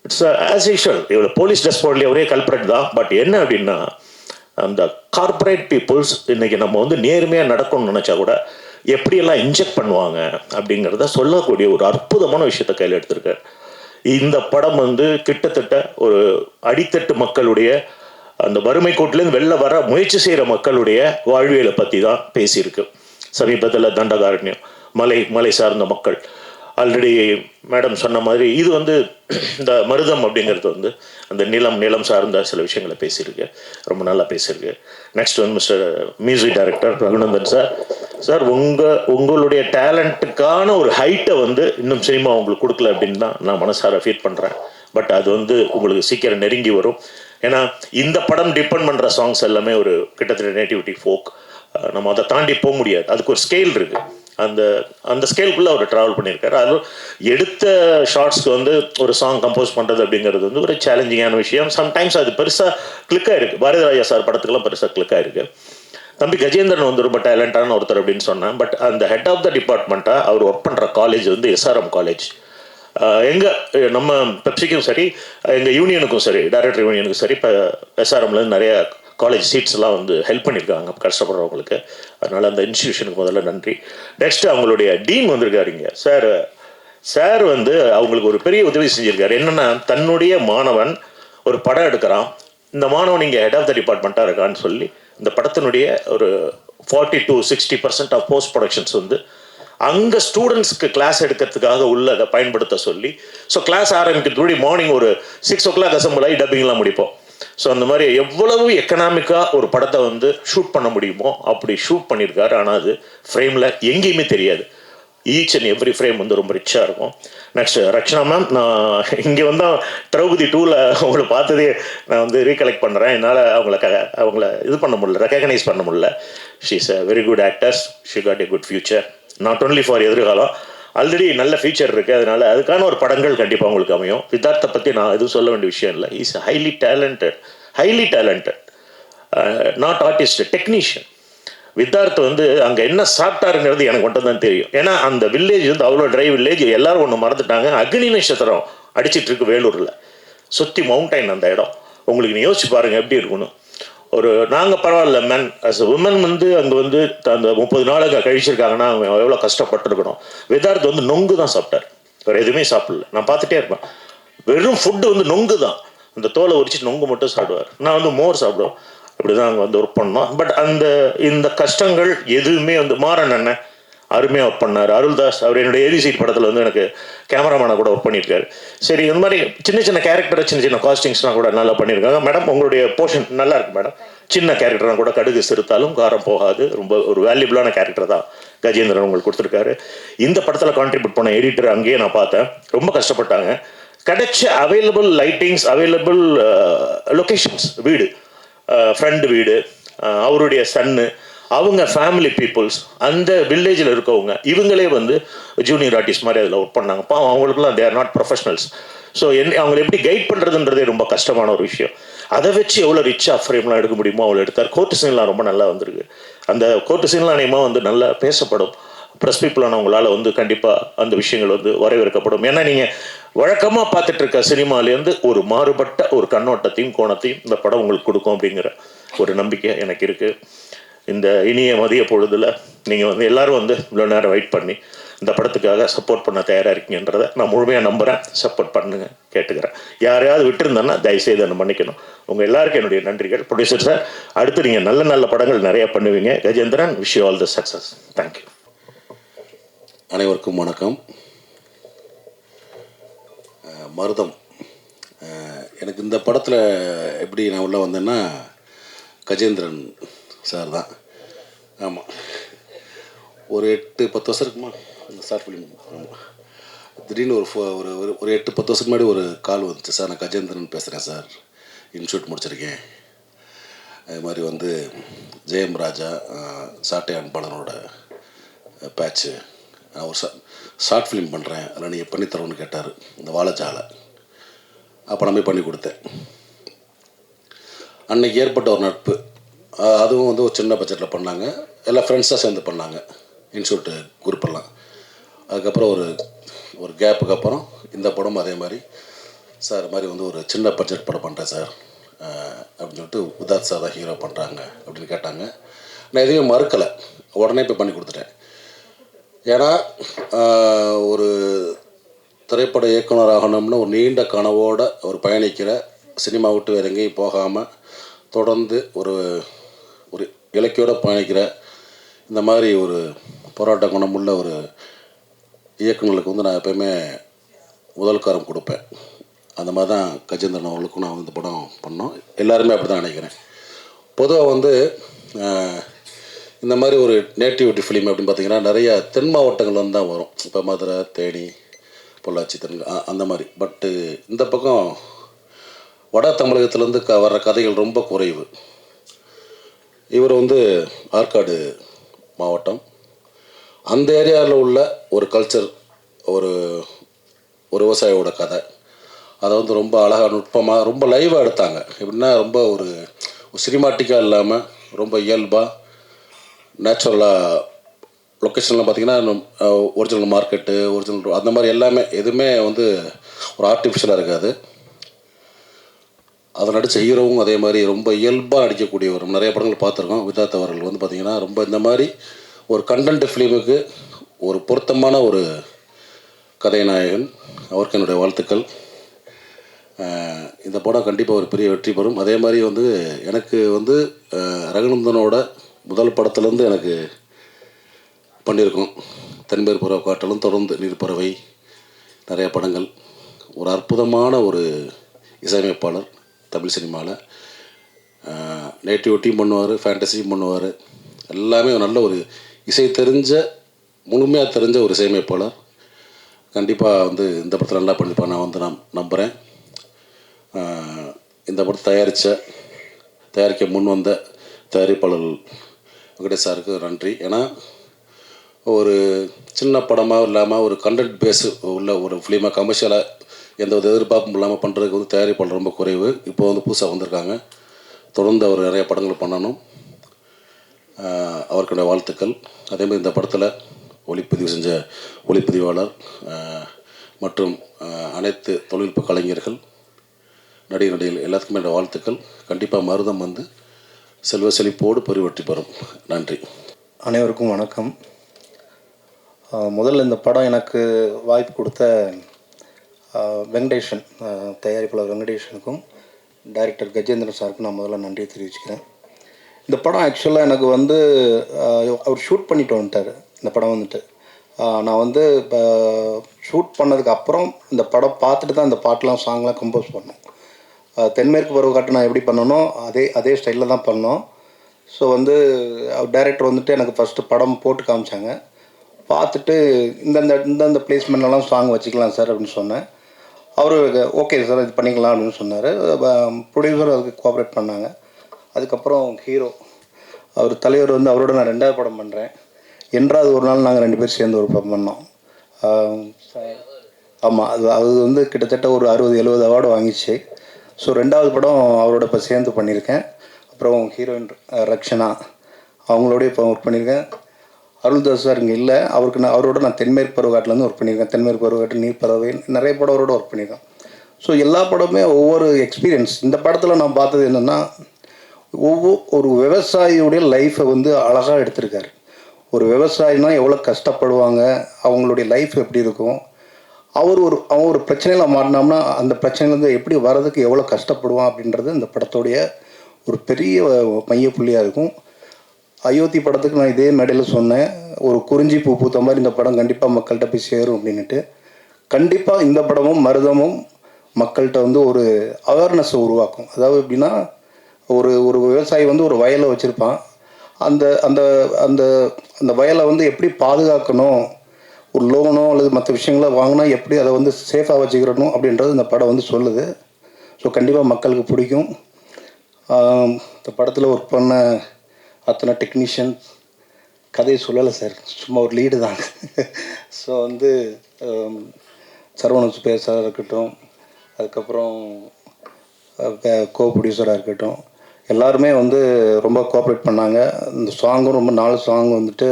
இட்ஸ் ஆஸ் யூஷுவல், இவ்வளோ போலீஸ் ட்ரெஸ் போடலையே, ஒரே கல்பரேட் தான். பட் என்ன அப்படின்னா, அந்த கார்பரேட் பீப்புள்ஸ் இன்றைக்கி நம்ம வந்து நேர்மையாக நடக்கணும்னு நினச்சா கூட எப்படியெல்லாம் இன்ஜெக்ட் பண்ணுவாங்க அப்படிங்கிறத சொல்லக்கூடிய ஒரு அற்புதமான விஷயத்தை கையில் எடுத்திருக்காரு. இந்த படம் வந்து கிட்டத்தட்ட ஒரு அடித்தட்டு மக்களுடைய, அந்த வறுமை கோட்டிலேருந்து வெளில வர முயற்சி செய்கிற மக்களுடைய வாழ்வியலை பற்றி தான் பேசியிருக்கு. சமீபத்தில் தண்டகாரண்யம், மலை சார்ந்த மக்கள், ஆல்ரெடி மேடம் சொன்ன மாதிரி இது வந்து இந்த மருதம் அப்படிங்கிறது வந்து அந்த நிலம் சார்ந்த சில விஷயங்களை பேசியிருக்கு, ரொம்ப நல்லா பேசியிருக்கு. நெக்ஸ்ட் வந்து mister music director Raghunandan sir, உங்களுடைய டேலண்ட்டுக்கான ஒரு ஹைட்டை வந்து இன்னும் சினிமா உங்களுக்கு கொடுக்கல அப்படின்னு தான் நான் மனசார ஃபீல் பண்ணுறேன். பட் அது வந்து உங்களுக்கு சீக்கிரம் நெருங்கி வரும். ஏன்னா இந்த படம் டிபெண்ட் பண்ணுற சாங்ஸ் எல்லாமே ஒரு கிட்டத்தட்ட நேட்டிவிட்டி ஃபோக், நம்ம அதை தாண்டி போக முடியாது. அதுக்கு ஒரு ஸ்கேல் இருக்குது, அந்த ஸ்கேலுக்குள்ளே அவர் ட்ராவல் பண்ணியிருக்காரு. அது எடுத்த ஷார்ட்ஸ்க்கு வந்து ஒரு சாங் கம்போஸ் பண்ணுறது அப்படிங்கிறது வந்து ஒரு சேலஞ்சிங்கான விஷயம். சம்டைம்ஸ் அது பெருசாக கிளிக்காக இருக்குது. பாரதிராஜா சார் படத்துக்கெல்லாம் பெருசாக கிளிக்காக இருக்குது. தம்பி கஜேந்திரன் வந்து ரொம்ப டேலண்டான ஒருத்தர் அப்படின்னு சொன்னேன். பட் அந்த ஹெட் ஆஃப் த டிபார்ட்மெண்ட்டாக அவர் ஒர்க் பண்ணுற காலேஜ் வந்து எஸ்ஆர்எம் காலேஜ். நம்ம பெப்சிக்கும் சரி, எங்கள் யூனியனுக்கும் சரி, டைரக்டர் யூனியனுக்கும் சரி, இப்போ எஸ்ஆர்எம்லேருந்து நிறைய காலேஜ் சீட்ஸ்லாம் வந்து ஹெல்ப் பண்ணியிருக்காங்க கஷ்டப்படுறவங்களுக்கு. அதனால் அந்த இன்ஸ்டியூஷனுக்கு முதல்ல நன்றி. நெக்ஸ்ட்டு அவங்களுடைய டீன் வந்திருக்காருங்க சார் வந்து அவங்களுக்கு ஒரு பெரிய உதவி செஞ்சுருக்காரு. என்னென்னா, தன்னுடைய மாணவன் ஒரு படம் எடுக்கிறான், இந்த மாணவன் இங்கே ஹெட் ஆஃப் த டிபார்ட்மெண்ட்டாக இருக்கான்னு சொல்லி இந்த படத்தினுடைய ஒரு 40 to 60% ஆஃப் போஸ்ட் ப்ரொடக்ஷன்ஸ் வந்து அங்கே ஸ்டூடெண்ட்ஸ்க்கு கிளாஸ் எடுக்கிறதுக்காக உள்ள அதை பயன்படுத்த சொல்லி, ஸோ கிளாஸ் ஆரம்பிக்கிறதுக்கு மார்னிங் ஒரு 6 o'clock அசம்பிள் ஆகி டப்பிங்லாம் முடிப்போம். ஸோ அந்த மாதிரி எவ்வளவு எக்கனாமிக்காக ஒரு படத்தை வந்து ஷூட் பண்ண முடியுமோ அப்படி ஷூட் பண்ணியிருக்காரு. ஆனால் அது ஃப்ரேமில் எங்கேயுமே தெரியாது. ஈச் அண்ட் எவ்ரி ஃப்ரேம் வந்து ரொம்ப ரிச்சாக இருக்கும். நெக்ஸ்ட் ரக்ஷனா மேம், நான் இங்கே வந்தால் திரௌபதி 2ல் அவங்கள பார்த்ததே நான் வந்து ரீகலெக்ட் பண்ணுறேன். என்னால் அவங்கள இது பண்ண முடியல, ரெக்கக்னைஸ் பண்ண முடியல. She is a very good actors, she got a good future, not only for எதிர்காலம், ஆல்ரெடி நல்ல ஃபியூச்சர் இருக்குது. அதனால் அதுக்கான ஒரு படங்கள் கண்டிப்பாக உங்களுக்கு அமையும். வித்தார்த்தை பற்றி நான் எதுவும் சொல்ல வேண்டிய விஷயம் இல்லை. Is highly talented, not artist, technician. Vidharth வந்து அங்கே என்ன சாப்பிட்டாருங்கிறது எனக்கு மட்டும் தான் தெரியும். ஏன்னா அந்த வில்லேஜ் வந்து அவ்வளோ ட்ரை வில்லேஜ், எல்லாரும் ஒன்று மறந்துட்டாங்க, அக்னி நட்சத்திரம் அடிச்சிட்டு இருக்கு வேலூரில், சுற்றி மவுண்டைன் அந்த இடம். உங்களுக்கு நீ யோசிச்சு பாருங்கள் எப்படி இருக்கணும். ஒரு நாங்கள் பரவாயில்ல மேன், அஸ் உமன் வந்து அங்கே வந்து அந்த 30 நாள் அங்கே கழிச்சிருக்காங்கன்னா அவங்க எவ்வளோ கஷ்டப்பட்டுருக்கணும். வித்தார்த் வந்து நொங்கு தான் சாப்பிட்டார், வேறு எதுவுமே சாப்பிடல. நான் பார்த்துட்டே இருப்பேன், வெறும் ஃபுட்டு வந்து நொங்கு தான், அந்த தோலை உரிச்சிட்டு நொங்கு மட்டும் சாப்பிடுவார். நான் வந்து மோர் சாப்பிடுவேன். இப்படி தான் அங்கே வந்து ஒர்க் பண்ணோம். பட் இந்த கஷ்டங்கள் எதுவுமே வந்து மாறன் அண்ணன் அருமையாக ஒர்க் பண்ணார். அருள்தாஸ் அவர் என்னுடைய ஏபிசிட் படத்தில் வந்து எனக்கு கேமராமேனாக கூட ஒர்க் பண்ணியிருக்காரு. சரி, இந்த மாதிரி சின்ன கேரக்டரை சின்ன காஸ்டிங்ஸ்லாம் கூட நல்லா பண்ணியிருக்காங்க. மேடம் உங்களுடைய போர்ஷன் நல்லா இருக்கு மேடம். சின்ன கேரக்டர்லாம் கூட கடுகு சிறுத்தாலும் காரம் போகாது, ரொம்ப ஒரு வேல்யூபிளான கேரக்டர் தான் கஜேந்திரன் உங்களுக்கு கொடுத்துருக்காரு. இந்த படத்தில் கான்ட்ரிபியூட் பண்ண எடிட்டர் அங்கேயே நான் பார்த்தேன், ரொம்ப கஷ்டப்பட்டாங்க. கிடைச்ச அவைலபிள் லைட்டிங்ஸ், அவைலபிள் லொக்கேஷன்ஸ், வீடு, ஃப்ரெண்டு வீடு, அவருடைய சன்னு, அவங்க ஃபேமிலி பீப்புள்ஸ், அந்த வில்லேஜில் இருக்கவங்க, இவங்களே வந்து ஜூனியர் ஆர்டிஸ்ட் மாதிரி அதில் ஒர்க் பண்ணாங்க. அவங்களுக்குலாம் they are not professionals. So அவங்களை எப்படி கைட் பண்ணுறதுன்றதே ரொம்ப கஷ்டமான ஒரு விஷயம். அதை வச்சு எவ்வளோ ரிச்சாக ஃப்ரேம்லாம் எடுக்க முடியுமோ அவ்வளோ எடுத்தார். கோர்ட்டு சீன்லாம் ரொம்ப நல்லா வந்திருக்கு. அந்த கோர்ட்டு சீன்லாம் அநேகமாக வந்து நல்லா பேசப்படும். ப்ரெஸ் பீப்புளானவங்களால் வந்து கண்டிப்பாக அந்த விஷயங்கள் வந்து வரவேற்கப்படும். ஏன்னா நீங்கள் வழக்கமாக பார்த்துட்டு இருக்க சினிமாலேருந்து ஒரு மாறுபட்ட ஒரு கண்ணோட்டத்தையும் கோணத்தையும் இந்த படம் உங்களுக்கு கொடுக்கும் அப்படிங்கிற ஒரு நம்பிக்கை எனக்கு இருக்குது. இந்த இனிய மதிய பொழுதில் நீங்கள் வந்து எல்லோரும் வந்து இவ்வளோ நேரம் வெயிட் பண்ணி இந்த படத்துக்காக சப்போர்ட் பண்ண தயாராக இருக்கீங்கன்றதை நான் முழுமையாக நம்புகிறேன். சப்போர்ட் பண்ணுங்க கேட்டுக்கிறேன். யாரையாவது விட்டுருந்தேன்னா தயவுசெய்து அதை மன்னிக்கணும். உங்கள் எல்லாருக்கும் என்னுடைய நன்றிகள். ப்ரொடியூசர் சார், அடுத்து நீங்கள் நல்ல நல்ல படங்கள் நிறையா பண்ணுவீங்க. Gajendran, wish you all the success. Thank you. அனைவருக்கும் வணக்கம். மருதம், எனக்கு இந்த படத்தில் எப்படி நான் உள்ளே வந்தேன்னா கஜேந்திரன் சார் தான். ஆமாம், ஒரு 8-10 வருஷம் இருக்குமா இந்த ஷார்ட் ஃபிலிம். ஆமாம், திடீர்னு ஒரு 8-10 வருஷத்துக்கு முன்னாடி ஒரு கால் வந்துச்சு. சார், நான் கஜேந்திரன் பேசுகிறேன் சார், இன்ஸ்டியூட் முடிச்சிருக்கேன். அது மாதிரி வந்து ஜெயம் ராஜா சாட்டை அன்பாளனோட பேட்ச்சு, நான் ஒரு ஷார்ட் ஃபிலிம் பண்ணுறேன், அதில் நீங்கள் பண்ணித்தரோன்னு கேட்டார். இந்த வாழைச்சாலை அப்போ நான் போய் பண்ணி கொடுத்தேன். அன்றைக்கி ஏற்பட்ட ஒரு நட்பு, அதுவும் வந்து ஒரு சின்ன பட்ஜெட்டில் பண்ணாங்க. எல்லாம் ஃப்ரெண்ட்ஸாக சேர்ந்து பண்ணாங்க, இன்ஸ்டியூட்டு குரூப்பெல்லாம். அதுக்கப்புறம் ஒரு கேப்புக்கு அப்புறம் இந்த படமும் அதே மாதிரி, சார் மாதிரி வந்து ஒரு சின்ன பட்ஜெட் படம் பண்ணுறேன் சார் அப்படின்னு சொல்லிட்டு உதாத் சார் தான் ஹீரோ பண்ணுறாங்க அப்படின்னு கேட்டாங்க. நான் எதுவுமே மறுக்கலை, உடனே போய் பண்ணி கொடுத்துட்டேன். ஏன்னா ஒரு திரைப்பட இயக்குனர் ஆகணும்னு ஒரு நீண்ட கனவோடு ஒரு பயணிக்கிற, சினிமா விட்டு வேறு எங்கேயும் போகாமல் தொடர்ந்து ஒரு இலக்கியோடு பயணிக்கிற இந்த மாதிரி ஒரு போராட்ட குணமுள்ள ஒரு இயக்குநர்களுக்கு வந்து நான் எப்போயுமே முதல் காரம் கொடுப்பேன். அந்த மாதிரி தான் கஜேந்திரன் அவர்களுக்கும் நான் இந்த படம் பண்ணோம். எல்லாருமே அப்படி தான் நினைக்கிறேன். பொதுவாக வந்து இந்த மாதிரி ஒரு நேட்டிவிட்டி ஃபிலிம் அப்படின்னு பார்த்திங்கன்னா நிறையா தென் மாவட்டங்கள் வந்து தான் வரும். இப்போ மதுரை, தேனி, பொள்ளாச்சி, அந்த மாதிரி. பட்டு இந்த பக்கம் வட தமிழகத்துலேருந்து வர்ற கதைகள் ரொம்ப குறைவு. இவர் வந்து ஆற்காடு மாவட்டம், அந்த ஏரியாவில் உள்ள ஒரு கல்ச்சர், ஒரு விவசாயியோட கதை, அதை வந்து ரொம்ப அழகாக நுட்பமாக ரொம்ப லைவாக எடுத்தாங்க. எப்படின்னா ரொம்ப ஒரு சினிமாட்டிக்காக இல்லாமல் ரொம்ப இயல்பாக நேச்சுரலாக. லொக்கேஷன்லாம் பார்த்திங்கன்னா ஒரிஜினல் மார்க்கெட்டு, ஒரிஜினல் அந்த மாதிரி எல்லாமே, எதுவுமே வந்து ஒரு ஆர்டிஃபிஷியலாக இருக்காது. அதை நடித்த ஹீரோவும் அதே மாதிரி ரொம்ப இயல்பாக நடிக்கக்கூடியவர். நிறைய படங்கள் பார்த்துருக்கோம். விதாத் அவர்கள் வந்து பார்த்திங்கன்னா ரொம்ப இந்த மாதிரி ஒரு கண்டென்ட் ஃபிலிமுக்கு ஒரு பொருத்தமான ஒரு கதைநாயகன். அவருக்கு என்னுடைய வாழ்த்துக்கள். இந்த படம் கண்டிப்பாக ஒரு பெரிய வெற்றி பெறும். அதே மாதிரி வந்து எனக்கு வந்து ரகுநந்தனோட முதல் படத்துலேருந்து எனக்கு பண்ணியிருக்கோம். தென்பேர் புறா காட்டலும், தொடர்ந்து நீர்ப்பறவை, நிறைய படங்கள். ஒரு அற்புதமான ஒரு இசையமைப்பாளர் தமிழ் சினிமாவில். நேட்டிவிட்டியும் பண்ணுவார், ஃபேண்டசியும் பண்ணுவார். எல்லாமே நல்ல ஒரு இசை தெரிஞ்ச, முழுமையாக தெரிஞ்ச ஒரு இசையமைப்பாளர். கண்டிப்பாக வந்து இந்த படத்தில் நல்லா பண்ணிப்பார் நான் நம்புகிறேன். இந்த படத்தை தயாரிக்க முன் வந்த தயாரிப்பாளர் வெங்கடேஷ் சாருக்கு நன்றி. ஏன்னா ஒரு சின்ன படமாக இல்லாமல் ஒரு கண்டென்ட் பேஸு உள்ள ஒரு ஃபிலிமாக கமர்ஷியலாக எந்த ஒரு எதிர்பார்ப்பும் இல்லாமல் பண்ணுறதுக்கு வந்து தயாரிப்பாளர் ரொம்ப குறைவு. இப்போ வந்து புதுசாக வந்திருக்காங்க. தொடர்ந்து அவர் நிறைய படங்கள் பண்ணணும். அவருக்குடைய வாழ்த்துக்கள். அதேமாதிரி இந்த படத்தில் ஒளிப்பதிவு செஞ்ச ஒளிப்பதிவாளர் மற்றும் அனைத்து தொழில்நுட்ப கலைஞர்கள், நடிகர்கள் எல்லாத்துக்குமே என்னோடய வாழ்த்துக்கள். கண்டிப்பாக மருதம் வந்து செல்வ செழிப்போடு பெருவெற்றி பெறும். நன்றி. அனைவருக்கும் வணக்கம். முதல்ல இந்த படம் எனக்கு வாய்ப்பு கொடுத்த வெங்கடேஷன், தயாரிப்பாளர் வெங்கடேஷனுக்கும் டைரக்டர் கஜேந்திரன் சாருக்கும் நான் முதல்ல நன்றி தெரிவிச்சுக்கிறேன். இந்த படம் ஆக்சுவலாக எனக்கு வந்து அவர் ஷூட் பண்ணிட்டு வந்துட்டார். இந்த படம் வந்துட்டு நான் வந்து இப்போ ஷூட் பண்ணதுக்கு அப்புறம் இந்த படம் பார்த்துட்டு தான் இந்த பாட்டெலாம் சாங்லாம் கம்போஸ் பண்ணோம். தென்மேற்கு பருவக்காட்டு நான் எப்படி பண்ணனோ அதே ஸ்டைலில் தான் பண்ணோம். ஸோ வந்து டைரக்டர் வந்துட்டு எனக்கு ஃபஸ்ட்டு படம் போட்டு காமிச்சாங்க. பார்த்துட்டு இந்தந்த பிளேஸ்மெண்ட்லாம் சாங் வச்சுக்கலாம் சார் அப்படின்னு சொன்னேன். அவர் ஓகே சார் இது பண்ணிக்கலாம் அப்படின்னு சொன்னார். ப்ரொடியூசர் அதுக்கு கோஆப்ரேட் பண்ணாங்க. அதுக்கப்புறம் ஹீரோ அவர் தலைவர் வந்து அவரோட நான் 2வது படம் பண்ணுறேன். என்றாவது ஒரு நாள் நாங்கள் 2 பேர் சேர்ந்து ஒரு படம் பண்ணோம். ஆமாம், அது வந்து கிட்டத்தட்ட ஒரு 60-70 அவார்டு வாங்கிச்சு. ஸோ 2வது படம் அவரோட இப்போ சேர்ந்து பண்ணியிருக்கேன். அப்புறம் ஹீரோயின் ரக்ஷனா அவங்களோடய இப்போ ஒர்க் பண்ணியிருக்கேன். அருள்தாஸ் சார் இங்கே இல்லை, அவரோட நான் தென்மேற்கு பருவக்காட்டிலேருந்து ஒர்க் பண்ணியிருக்கேன். தென்மேற்கு பருவக்காட்டு, நீர்ப்பறவை, நிறைய படம் அவரோட ஒர்க் பண்ணியிருக்கேன். ஸோ எல்லா படமே ஒவ்வொரு எக்ஸ்பீரியன்ஸ். இந்த படத்தில் நான் பார்த்தது என்னென்னா, ஒரு விவசாயியுடைய லைஃப்பை வந்து அழகாக எடுத்திருக்காரு. ஒரு விவசாயினா எவ்வளோ கஷ்டப்படுவாங்க, அவங்களுடைய லைஃப் எப்படி இருக்கும், அவன் ஒரு பிரச்சனையில் மாட்டினோம்னா அந்த பிரச்சனையிலேருந்து எப்படி வர்றதுக்கு எவ்வளோ கஷ்டப்படுவான் அப்படின்றது இந்த படத்தோடைய ஒரு பெரிய மையப்புள்ளியாக இருக்கும். அயோத்தி படத்துக்கு நான் இதே மேடையில் சொன்னேன், ஒரு குறிஞ்சி பூ பூத்த மாதிரி இந்த படம் கண்டிப்பாக மக்கள்கிட்ட போய் சேரும் அப்படின்ட்டு. கண்டிப்பாக இந்த படமும் மருதமும் மக்கள்கிட்ட வந்து ஒரு அவேர்னஸை உருவாக்கும். அதாவது எப்படின்னா, ஒரு விவசாயி வந்து ஒரு வயலை வச்சுருப்பான். அந்த அந்த அந்த அந்த வயலை வந்து எப்படி பாதுகாக்கணும், ஒரு லோனோ அல்லது மற்ற விஷயங்களோ வாங்கினா எப்படி அதை வந்து சேஃபாக வச்சுக்கிறணும் அப்படின்றது இந்த படம் வந்து சொல்லுது. ஸோ கண்டிப்பாக மக்களுக்கு பிடிக்கும். இந்த படத்தில் ஒர்க் பண்ண அத்தனை டெக்னீஷியன் கதையை சொல்லலை சார், சும்மா ஒரு லீடு தான். ஸோ வந்து சரவணன் சுப்பையா சார் இருக்கட்டும், அதுக்கப்புறம் கோ ப்ரொடியூசராக இருக்கட்டும், எல்லாருமே வந்து ரொம்ப கோஆப்ரேட் பண்ணாங்க. இந்த சாங்கும் ரொம்ப 4 சாங் வந்துட்டு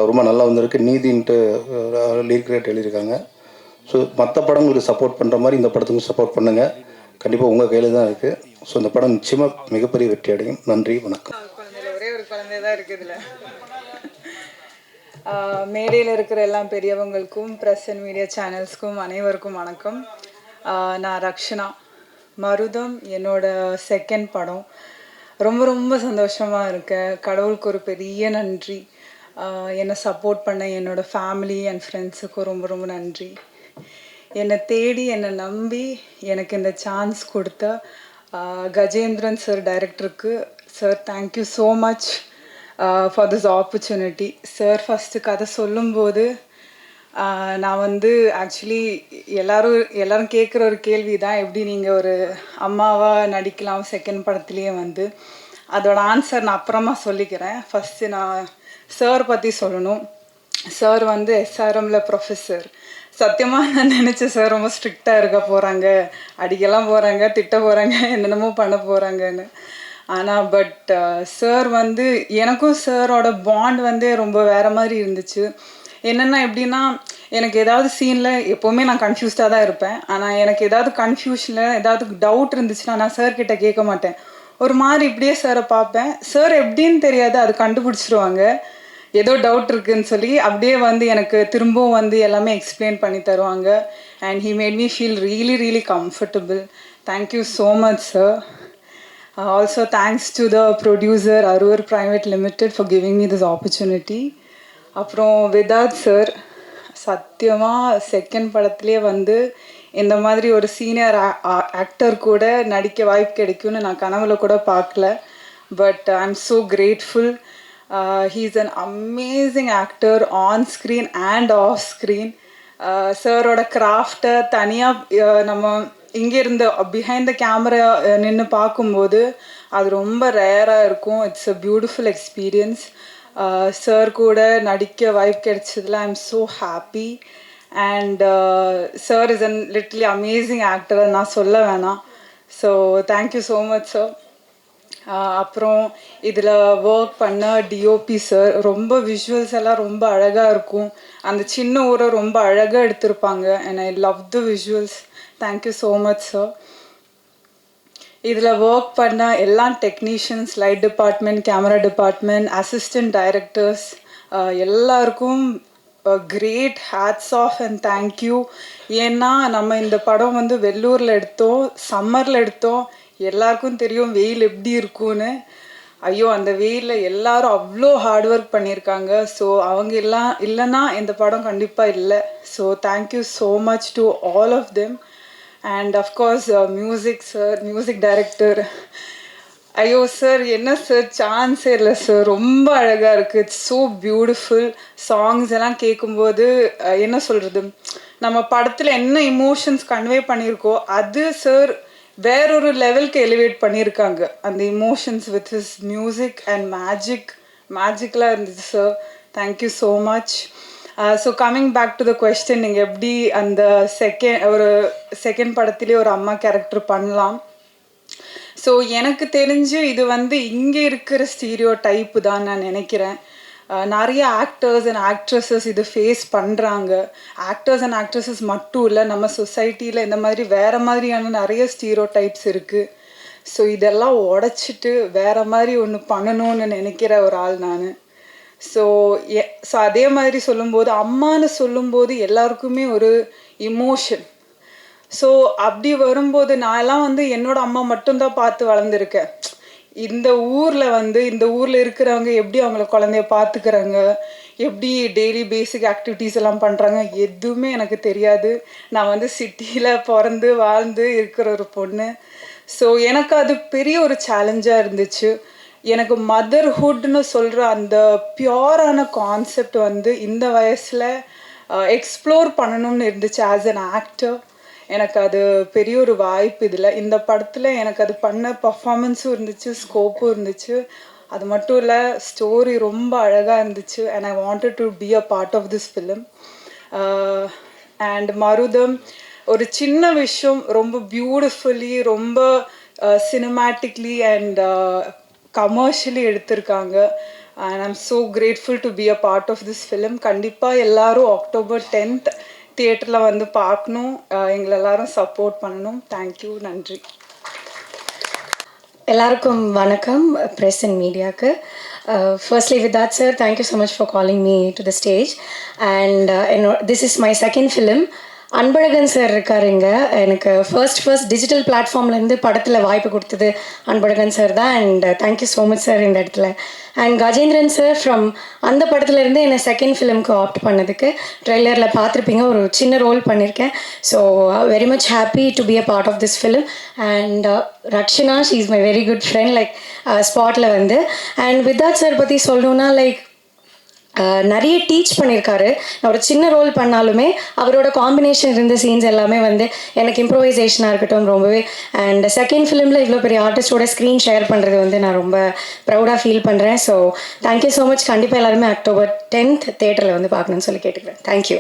ரொம்ப நல்லா வந்திருக்கு. நீதின்ட்டு லிரிக் ரைட் எழுதியிருக்காங்க. ஸோ மற்ற படங்களுக்கு சப்போர்ட் பண்ணுற மாதிரி இந்த படத்துக்கும் சப்போர்ட் பண்ணுங்கள். கண்டிப்பாக உங்கள் கையில் தான் இருக்குது. ஸோ இந்த படம் நிச்சயமாக மிகப்பெரிய வெற்றி அடையும். நன்றி, வணக்கம். ஒரே ஒரு குழந்தை தான் இருக்குதுல. மேடையில் இருக்கிற எல்லாம் பெரியவங்களுக்கும் ப்ரெஸ் அண்ட் மீடியா சேனல்ஸ்க்கும் அனைவருக்கும் வணக்கம். நான் ரக்ஷனா. மருதம் என்னோட செகண்ட் படம். ரொம்ப ரொம்ப சந்தோஷமாக இருக்கேன். கடவுளுக்கு ஒரு பெரிய நன்றி. என்னை சப்போர்ட் பண்ண என்னோடய ஃபேமிலி அண்ட் ஃப்ரெண்ட்ஸுக்கும் ரொம்ப ரொம்ப நன்றி. என்னை தேடி என்னை நம்பி எனக்கு இந்த சான்ஸ் கொடுத்த கஜேந்திரன் சார் டைரக்டருக்கு, sir thank you so much for this opportunity. Sir first கதை சொல்லும்போது நான் வந்து ஆக்சுவலி எல்லோரும் கேட்குற ஒரு கேள்வி தான், எப்படி நீங்கள் ஒரு அம்மாவாக நடிக்கலாம் செகண்ட் படத்துலேயே வந்து. அதோட ஆன்சர் நான் அப்புறமா சொல்லிக்கிறேன். ஃபஸ்ட்டு நான் சார் பற்றி சொல்லணும். சார் வந்து எஸ்ஆர்எம்ல ப்ரொஃபஸர். சத்தியமாக நான் நினச்சேன் சார் ரொம்ப ஸ்ட்ரிக்டாக இருக்க போகிறாங்க, அடிக்கலாம் போகிறாங்க, திட்ட போகிறாங்க, என்னென்னமோ பண்ண போகிறாங்கன்னு. ஆனால் பட் சார் வந்து எனக்கும் சாரோட பாண்ட் வந்து ரொம்ப வேறு மாதிரி இருந்துச்சு. என்னென்னா எப்படின்னா, எனக்கு ஏதாவது சீனில் எப்போவுமே நான் கன்ஃபியூஸ்டாக தான் இருப்பேன். ஆனால் எனக்கு ஏதாவது கன்ஃபியூஷனில் ஏதாவது டவுட் இருந்துச்சுன்னா நான் சார்கிட்ட கேட்க மாட்டேன். ஒரு மாதிரி இப்படியே சாரை பார்ப்பேன். சார் எப்படின்னு தெரியாது, அது கண்டுபிடிச்சிருவாங்க. ஏதோ டவுட் இருக்குதுன்னு சொல்லி அப்படியே வந்து எனக்கு திரும்பவும் வந்து எல்லாமே எக்ஸ்பிளைன் பண்ணி தருவாங்க. And he made me feel really really comfortable. Thank you so much sir. Also thanks to the producer Aroor private limited for giving me this opportunity. அப்புறம் விதாத் சார், சத்தியமாக செகண்ட் படத்துலேயே வந்து இந்த மாதிரி ஒரு சீனியர் ஆக்டர் கூட நடிக்க வாய்ப்பு கிடைக்கும்னு நான் கனவுல கூட பார்க்கல. But I am so grateful. He is an amazing actor on screen and off screen. சாரோட கிராஃப்டை தனியாக நம்ம இங்கே இருந்து பிஹைண்ட் த கேமரா நின்று பார்க்கும்போது அது ரொம்ப ரேராக இருக்கும். It's a beautiful experience. Sir கூட நடிக்க வாய்ப்பு கிடைச்சதில் I am so happy. And sir is an literally amazing actor, நான் சொல்ல வேணாம். So thank you so much sir. அப்புறம் இதில் ஒர்க் பண்ண டிஓபி சார், ரொம்ப விஷுவல்ஸ் எல்லாம் ரொம்ப அழகாக இருக்கும். அந்த சின்ன ஊரை ரொம்ப அழகாக எடுத்திருப்பாங்க. And I love the visuals. Thank you so much sir. இதில் ஒர்க் பண்ண எல்லா technicians, light department, camera department, assistant directors எல்லாருக்கும் great hats off and thank you. ஏன்னா நம்ம இந்த படம் வந்து வெள்ளூரில் எடுத்தோம், சம்மரில் எடுத்தோம். எல்லாருக்கும் தெரியும் வெயில் எப்படி இருக்கும்னு. ஐயோ, அந்த வெயிலில் எல்லாரும் அவ்வளோ ஹார்ட் ஒர்க் பண்ணியிருக்காங்க. ஸோ அவங்க எல்லாம் இல்லைன்னா இந்த படம் கண்டிப்பாக இல்லை. So thank you so much to all of them. And of course music sir, music director. ஐயோ சார், என்ன சார், சான்ஸே இல்லை சார், ரொம்ப அழகாக இருக்குது. It's so beautiful. சாங்ஸ் எல்லாம் கேட்கும்போது என்ன சொல்கிறது, நம்ம படத்தில் என்ன இமோஷன்ஸ் கன்வே பண்ணியிருக்கோ அது சார் வேறொரு லெவலுக்கு எலிவேட் பண்ணியிருக்காங்க. அந்த emotions with his music and மேஜிக்கலாக இருந்துச்சு sir. Thank you so much. So coming back to the question, நீங்கள் எப்படி அந்த செகண்ட் படத்துலேயே ஒரு அம்மா கேரக்டர் பண்ணலாம். ஸோ எனக்கு தெரிஞ்சு இது வந்து இங்கே இருக்கிற ஸ்டீரியோ டைப்பு தான் நான் நினைக்கிறேன். நிறைய ஆக்டர்ஸ் அண்ட் ஆக்ட்ரஸஸ் இது ஃபேஸ் பண்ணுறாங்க. ஆக்டர்ஸ் அண்ட் ஆக்ட்ரஸஸ் மட்டும் இல்லை, நம்ம சொசைட்டியில் இந்த மாதிரி வேறு மாதிரியான நிறைய ஸ்டீரியோ டைப்ஸ் இருக்குது. ஸோ இதெல்லாம் உடச்சிட்டு வேறு மாதிரி ஒன்று பண்ணணும்னு நினைக்கிற ஒரு ஆள் நான். ஸோ அதே மாதிரி சொல்லும்போது அம்மான்னு சொல்லும்போது எல்லாருக்குமே ஒரு இமோஷன். ஸோ அப்படி வரும்போது நான்லாம் வந்து என்னோட அம்மா மட்டும்தான் பார்த்து வளர்ந்துருக்கேன். இந்த ஊரில் இருக்கிறவங்க எப்படி அவங்கள குழந்தைய பார்த்துக்கிறாங்க, எப்படி டெய்லி பேசிக் ஆக்டிவிட்டீஸ் எல்லாம் பண்ணுறாங்க, எதுவுமே எனக்கு தெரியாது. நான் வந்து சிட்டியில் பிறந்து வாழ்ந்து இருக்கிற ஒரு பொண்ணு. ஸோ எனக்கு அது பெரிய ஒரு சேலஞ்சாக இருந்துச்சு. எனக்கு மதர்ஹுட்னு சொல்கிற அந்த பியோரான கான்செப்ட் வந்து இந்த வயசில் எக்ஸ்ப்ளோர் பண்ணணும்னு இருந்துச்சு ஆஸ் அன் ஆக்டர். எனக்கு அது பெரிய ஒரு வாய்ப்பு இதில். இந்த படத்தில் எனக்கு அது பண்ண பர்ஃபார்மன்ஸும் இருந்துச்சு, ஸ்கோப்பும் இருந்துச்சு. அது மட்டும் இல்லை, ஸ்டோரி ரொம்ப அழகாக இருந்துச்சு. And I wanted to be a part of this film. And Marutham ஒரு சின்ன விஷயம் ரொம்ப பியூட்டிஃபுல்லி, ரொம்ப சினிமேட்டிக்லி அண்ட் கமர்ஷியலி எடுத்திருக்காங்க. And I'm so grateful to be a part of this film. கண்டிப்பாக எல்லோரும் October 10th தியேட்டரில் வந்து பார்க்கணும். எங்களை எல்லாரும் சப்போர்ட் பண்ணணும். தேங்க்யூ, நன்றி. எல்லாருக்கும் வணக்கம், ப்ரெஸ் அண்ட் மீடியாவுக்கு. Firstly with that sir, thank you so much for calling me to the stage. And this is my second film. Anbazhagan sir இருக்கார் இங்கே. எனக்கு ஃபர்ஸ்ட் டிஜிட்டல் பிளாட்ஃபார்ம்லேருந்து படத்தில் வாய்ப்பு கொடுத்தது அன்பழகன் சார் தான். And thank you so much sir இந்த இடத்துல. அண்ட் கஜேந்திரன் சார் ஃப்ரம் அந்த படத்துலேருந்து என்னை செகண்ட் ஃபிலிம்க்கு ஆப்ட் பண்ணதுக்கு. ட்ரெய்லரில் பார்த்துருப்பீங்க, ஒரு சின்ன ரோல் பண்ணியிருக்கேன். So very much happy to be a part of this film. And Rakshana, she is my very good friend, like ஸ்பாட்டில் வந்து. அண்ட் வித்தார்த் சார் பற்றி சொல்லணுன்னா, லைக் நிறைய டீச் பண்ணியிருக்காரு. நான் ஒரு சின்ன ரோல் பண்ணாலுமே அவரோட காம்பினேஷன் இருந்த சீன்ஸ் எல்லாமே வந்து எனக்கு இம்ப்ரோவைசேஷனாக இருக்கட்டும் ரொம்பவே. அண்ட் செகண்ட் ஃபிலிமில் இவ்வளோ பெரிய ஆர்டிஸ்டோட ஸ்க்ரீன் ஷேர் பண்ணுறது வந்து நான் ரொம்ப ப்ரௌடாக ஃபீல் பண்ணுறேன். So thank you so much. கண்டிப்பாக எல்லாருமே October 10th தியேட்டரில் வந்து பார்க்கணுன்னு சொல்லி கேட்டுக்கிறேன். தேங்க்யூ.